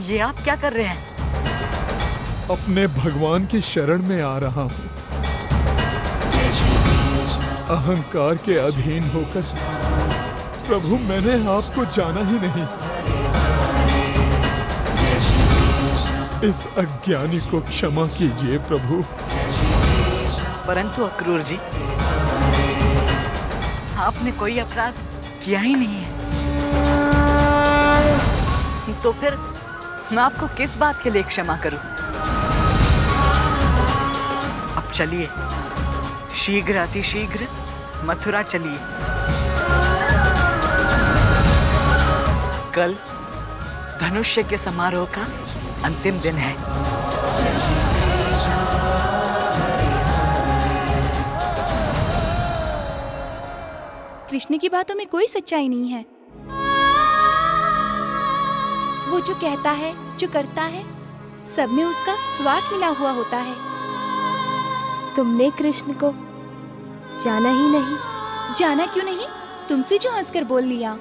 ये आप क्या कर रहे हैं? अपने भगवान की शरण में आ रहा हूँ। अहंकार के अधीन होकर प्रभु मैंने आपको जाना ही नहीं। इस अज्ञानी को क्षमा कीजिए प्रभु। परंतु अक्रूर जी, आपने कोई अपराध किया ही नहीं है, तो फिर मैं आपको किस बात के लिए क्षमा करूं? अब चलिए, शीघ्र अतिशीघ्र मथुरा चलिए। कल धनुष्य के समारोह का अंतिम दिन है। कृष्ण की बातों में कोई सच्चाई नहीं है। वो जो कहता है, जो करता है, सब में उसका स्वार्थ मिला हुआ होता है। तुमने कृष्ण को जाना ही नहीं। जाना क्यों नहीं? तुमसे जो हंसकर बोल लिया।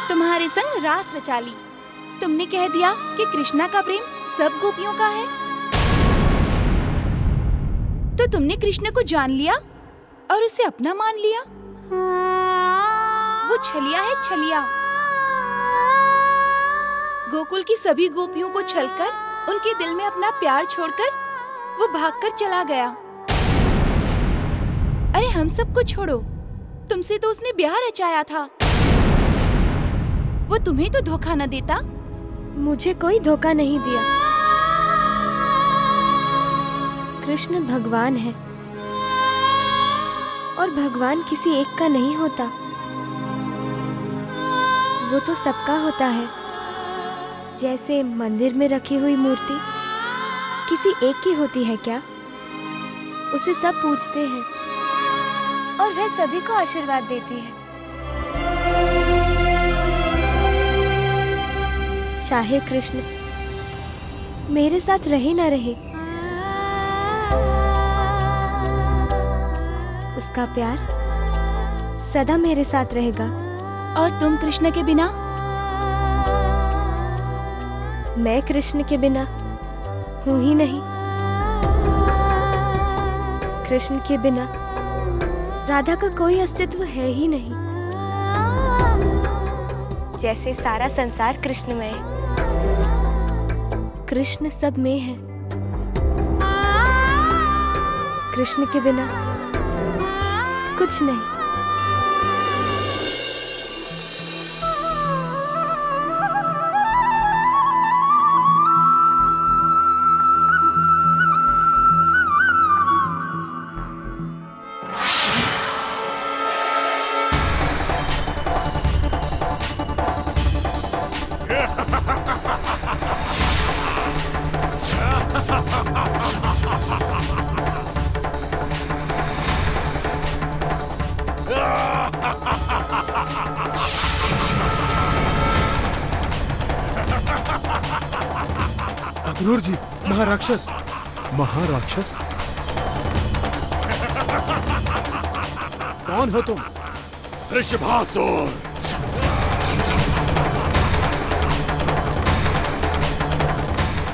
तुम्हारे संग रास रचा ली। तुमने कह दिया कि कृष्णा का प्रेम सब गोपियों का है। तो तुमने कृष्ण को जान लिया और उसे अपना मान लिया। वो छलिया है, छलिया। गोकुल की सभी गोपियों को छलकर उनके दिल में अपना प्यार छोड़कर वो भागकर चला गया। अरे हम सबको छोड़ो, तुमसे तो उसने ब्याह रचाया था। वो तुम्हें तो धोखा न देता। मुझे कोई धोखा नहीं दिया। कृष्ण भगवान है और भगवान किसी एक का नहीं होता, वो तो सबका होता है। जैसे मंदिर में रखी हुई मूर्ति किसी एक की होती है क्या? उसे सब पूजते हैं और वह सभी को आशीर्वाद देती है। चाहे कृष्ण मेरे साथ रहे ना रहे, उसका प्यार सदा मेरे साथ रहेगा। और तुम कृष्ण के बिना? मैं कृष्ण के बिना हूं ही नहीं। कृष्ण के बिना राधा का कोई अस्तित्व है ही नहीं। जैसे सारा संसार कृष्ण में है, कृष्ण सब में है। कृष्ण के बिना कुछ नहीं। अक्रूर जी, महाराक्षस। महाराक्षस? कौन हो तुम? वृषभासुर।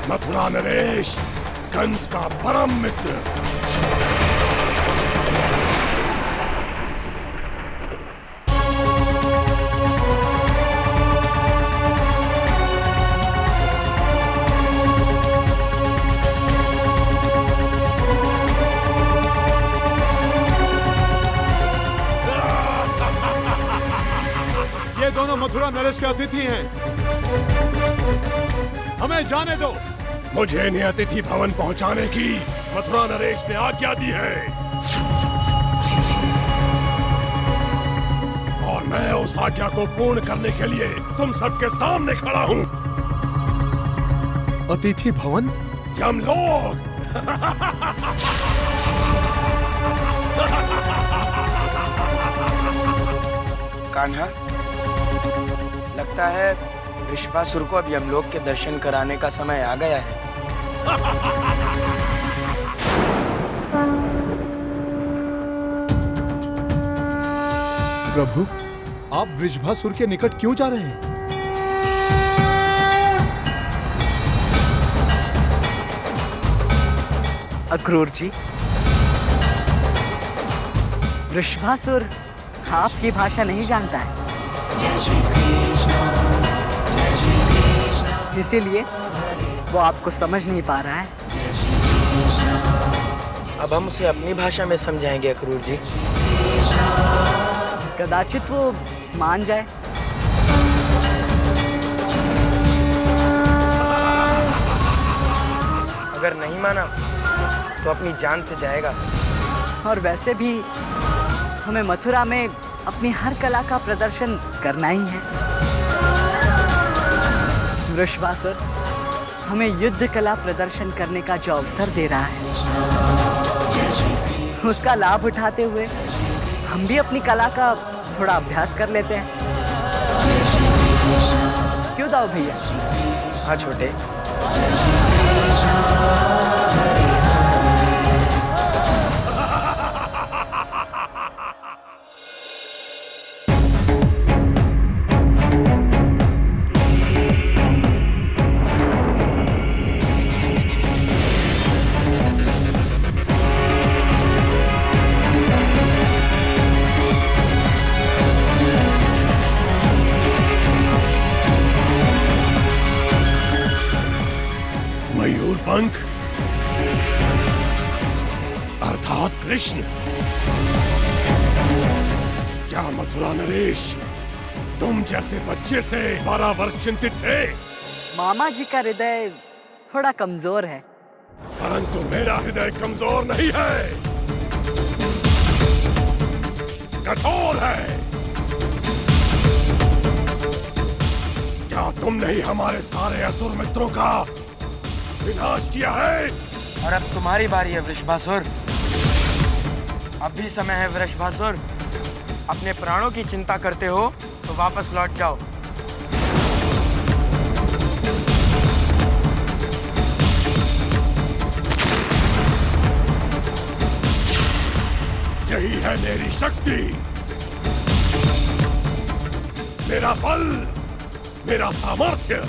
मथुरा नरेश, कंस का परम मित्र। ये दोनों मथुरा नरेश के अतिथि हैं। हमें जाने दो। मुझे इन्हें अतिथि भवन पहुंचाने की मथुरा नरेश ने आज्ञा दी है और मैं उस आज्ञा को पूर्ण करने के लिए तुम सबके सामने खड़ा हूं। अतिथि भवन? यमलोक। कान्हा, लगता है वृषभासुर को अब यमलोक के दर्शन कराने का समय आ गया है। प्रभु, आप वृषभासुर के निकट क्यों जा रहे हैं? अक्रूर जी, वृषभासुर आपकी भाषा नहीं जानता है, इसीलिए वो आपको समझ नहीं पा रहा है। अब हम उसे अपनी भाषा में समझाएंगे अक्रूर जी। कदाचित वो मान जाए। अगर नहीं माना तो अपनी जान से जाएगा। और वैसे भी हमें मथुरा में अपनी हर कला का प्रदर्शन करना ही है। वृषभासुर हमें युद्ध कला प्रदर्शन करने का जो अवसर दे रहा है, उसका लाभ उठाते हुए हम भी अपनी कला का थोड़ा अभ्यास कर लेते हैं। क्यों दाऊ भैया? हाँ छोटे। मयूरपंख अर्थात कृष्ण, क्या मथुरा नरेश तुम जैसे बच्चे से 12 वर्ष चिंतित थे? मामा जी का हृदय थोड़ा कमजोर है। परंतु मेरा हृदय कमजोर नहीं है, कठोर है। क्या तुमने ही हमारे सारे असुर मित्रों का विनाश किया है? और अब तुम्हारी बारी है वृषभासुर। अब भी समय है वृषभासुर। अपने प्राणों की चिंता करते हो तो वापस लौट जाओ। यही है मेरी शक्ति, मेरा बल, मेरा सामर्थ्य।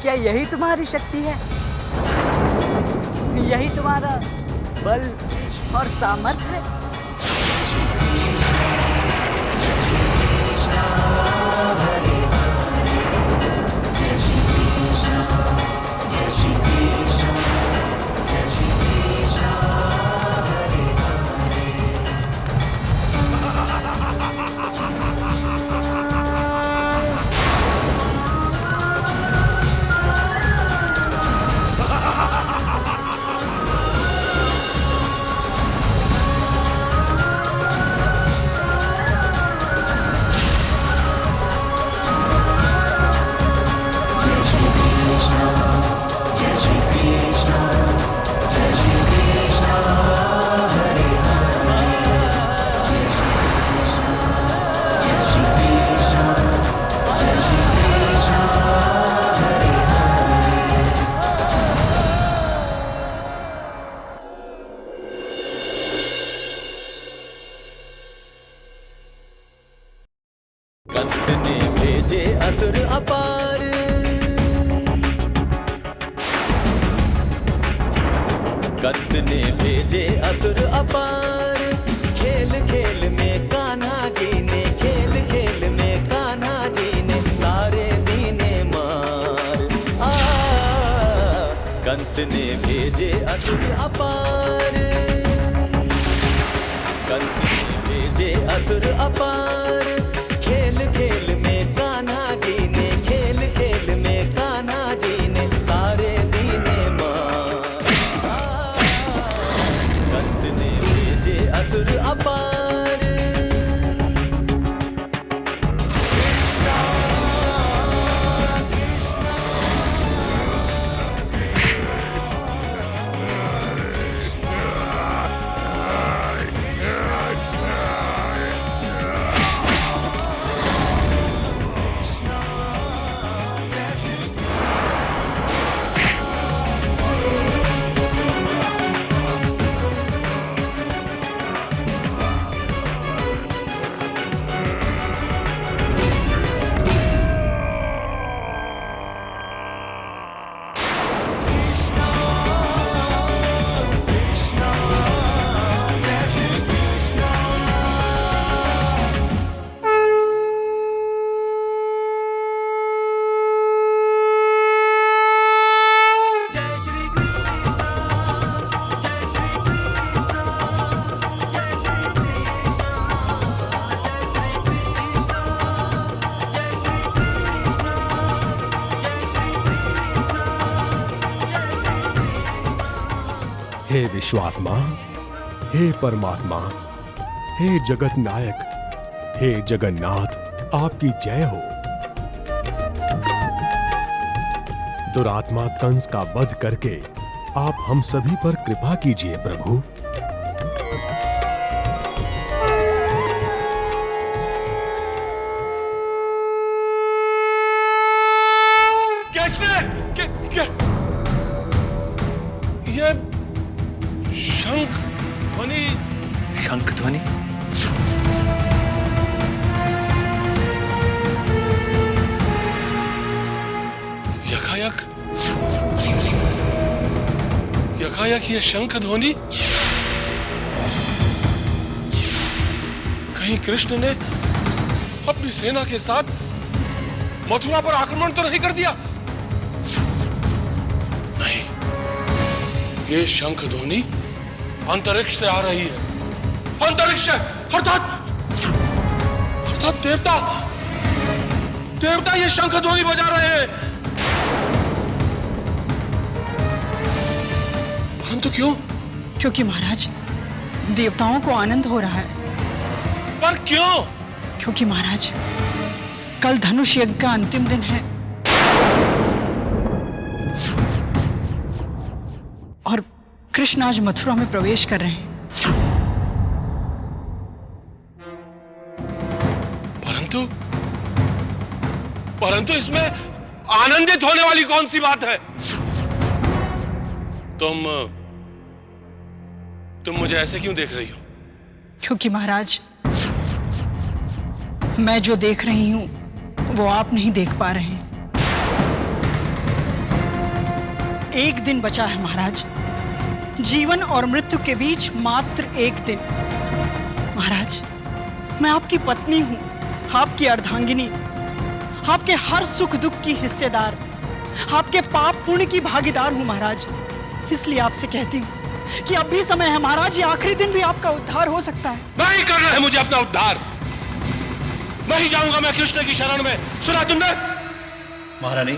क्या यही तुम्हारी शक्ति है? यही तुम्हारा बल और सामर्थ्य है? कंस ने भेजे असुर अपार, कंस ने भेजे असुर अपार। खेल खेल में कान्हा जी ने, खेल खेल में कान्हा जी ने सारे दीने मार। कंस ने भेजे असुर अपार, कंस ने भेजे असुर अपार। खेल खेल में कान्हा जी ने, खेल खेल में कान्हा जी ने सारे दीने मार। हे विश्वात्मा, हे परमात्मा, हे जगत नायक, हे जगन्नाथ, आपकी जय हो। दुरात्मा कंस का वध करके आप हम सभी पर कृपा कीजिए प्रभु। ये शंख ध्वनि, शंख ध्वनि? यकायक ये शंख ध्वनि, कहीं कृष्ण ने अपनी सेना के साथ मथुरा पर आक्रमण तो नहीं कर दिया? नहीं, ये शंख ध्वनि अंतरिक्ष से आ रही है। अंतरिक्ष से, अर्थात देवता ये शंख ध्वनि बजा रहे हैं। परंतु क्यों? क्योंकि महाराज, देवताओं को आनंद हो रहा है। पर क्यों? क्योंकि महाराज, कल धनुष यज्ञ का अंतिम दिन है और कृष्ण आज मथुरा में प्रवेश कर रहे हैं। परंतु इसमें आनंदित होने वाली कौन सी बात है? तुम मुझे ऐसे क्यों देख रही हो? क्योंकि महाराज, मैं जो देख रही हूं वो आप नहीं देख पा रहे हैं। एक दिन बचा है महाराज, जीवन और मृत्यु के बीच मात्र एक दिन। महाराज, मैं आपकी पत्नी हूं, आपकी अर्धांगिनी, आपके हर सुख दुख की हिस्सेदार, आपके पाप पुण्य की भागीदार हूं महाराज। इसलिए आपसे कहती हूं कि अब भी समय है महाराज, ये आखिरी दिन भी आपका उद्धार हो सकता है। नहीं करना है मुझे अपना उद्धार। नहीं जाऊंगा मैं कृष्ण की शरण में। सुना तुमने? महारानी,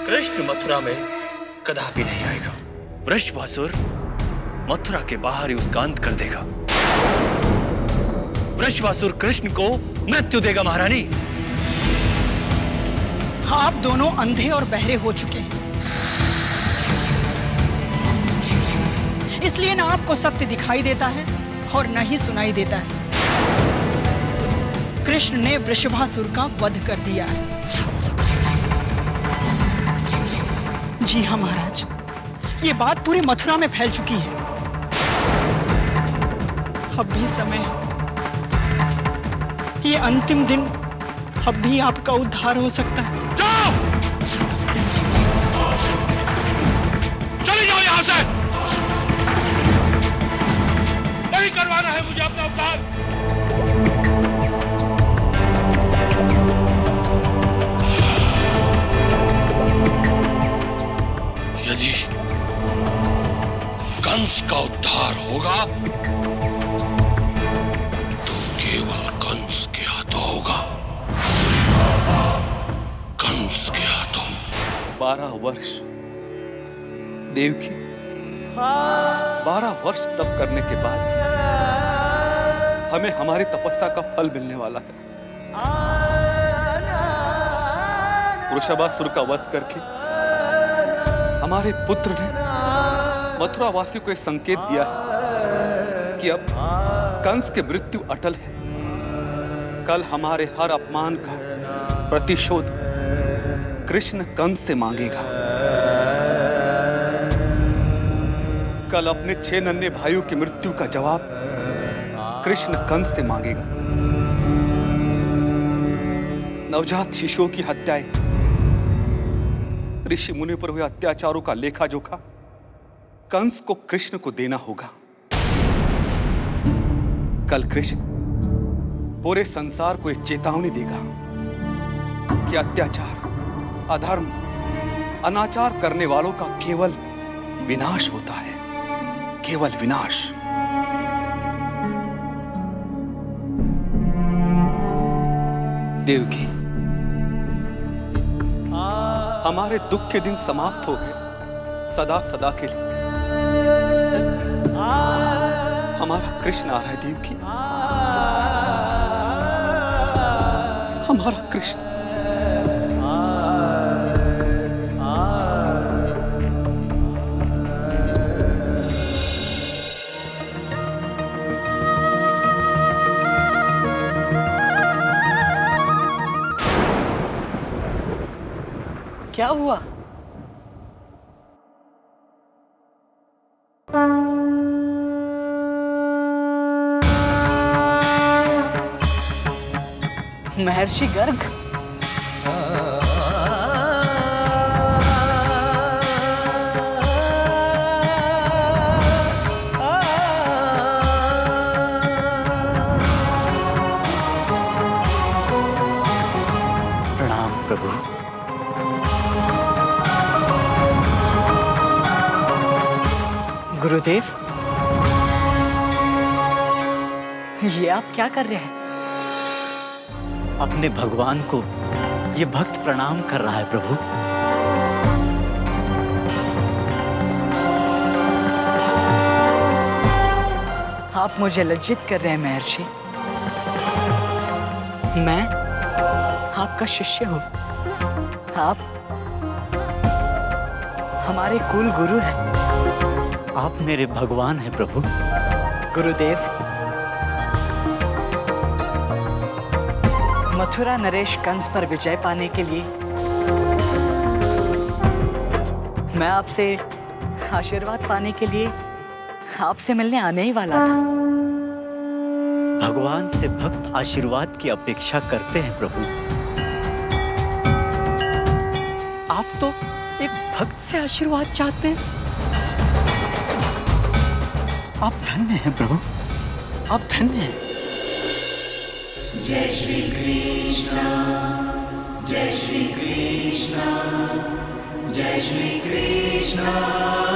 कृष्ण मथुरा में कदापि नहीं आएगा। वृषभासुर मथुरा के बाहर ही उसका अंत कर देगा। वृषभासुर कृष्ण को मृत्यु देगा महारानी। आप दोनों अंधे और बहरे हो चुके हैं, इसलिए ना आपको सत्य दिखाई देता है और न ही सुनाई देता है। कृष्ण ने वृषभासुर का वध कर दिया है। जी हाँ महाराज, ये बात पूरी मथुरा में फैल चुकी है। अब भी समय है, ये अंतिम दिन, अब भी आपका उद्धार हो सकता है। जाओ! चले जाओ यहां से। नहीं करवाना है मुझे अपना उद्धार। यदि कंस का उद्धार होगा तो केवल कंस के हाथों होगा। कंस के हाथों। 12 वर्ष देवकी, 12 वर्ष तप करने के बाद हमें हमारी तपस्या का फल मिलने वाला है। वृषभासुर का वध करके हमारे पुत्र ने मथुरा वासियों को एक संकेत दिया है कि अब कंस की मृत्यु अटल है। कल हमारे हर अपमान का प्रतिशोध कृष्ण कंस से मांगेगा। कल अपने 6 नन्हे भाइयों की मृत्यु का जवाब कृष्ण कंस से मांगेगा। नवजात शिशुओं की हत्याएं, ऋषि मुनि पर हुए अत्याचारों का लेखा जोखा कंस को कृष्ण को देना होगा। कल कृष्ण पूरे संसार को एक चेतावनी देगा कि अत्याचार, अधर्म, अनाचार करने वालों का केवल विनाश होता है, केवल विनाश। देवकी, हमारे दुख के दिन समाप्त हो गए सदा सदा के लिए। हमारा कृष्ण आ रहा है देवकी, हमारा कृष्ण। क्या हुआ? महर्षि गर्ग, प्रणाम प्रभु। गुरुदेव, ये आप क्या कर रहे हैं? अपने भगवान को ये भक्त प्रणाम कर रहा है प्रभु। आप मुझे लज्जित कर रहे हैं महर्षि। मैं आपका शिष्य हूँ। आप हमारे कुल गुरु हैं। आप मेरे भगवान हैं प्रभु। गुरुदेव, मथुरा नरेश कंस पर विजय पाने के लिए मैं आपसे आशीर्वाद पाने के लिए आपसे मिलने आने ही वाला था। भगवान से भक्त आशीर्वाद की अपेक्षा करते हैं प्रभु। आप तो एक भक्त से आशीर्वाद चाहते हैं। आप धन्य हैं प्रभु, आप धन्य हैं। जय श्री कृष्ण, जय श्री कृष्ण, जय श्री कृष्ण।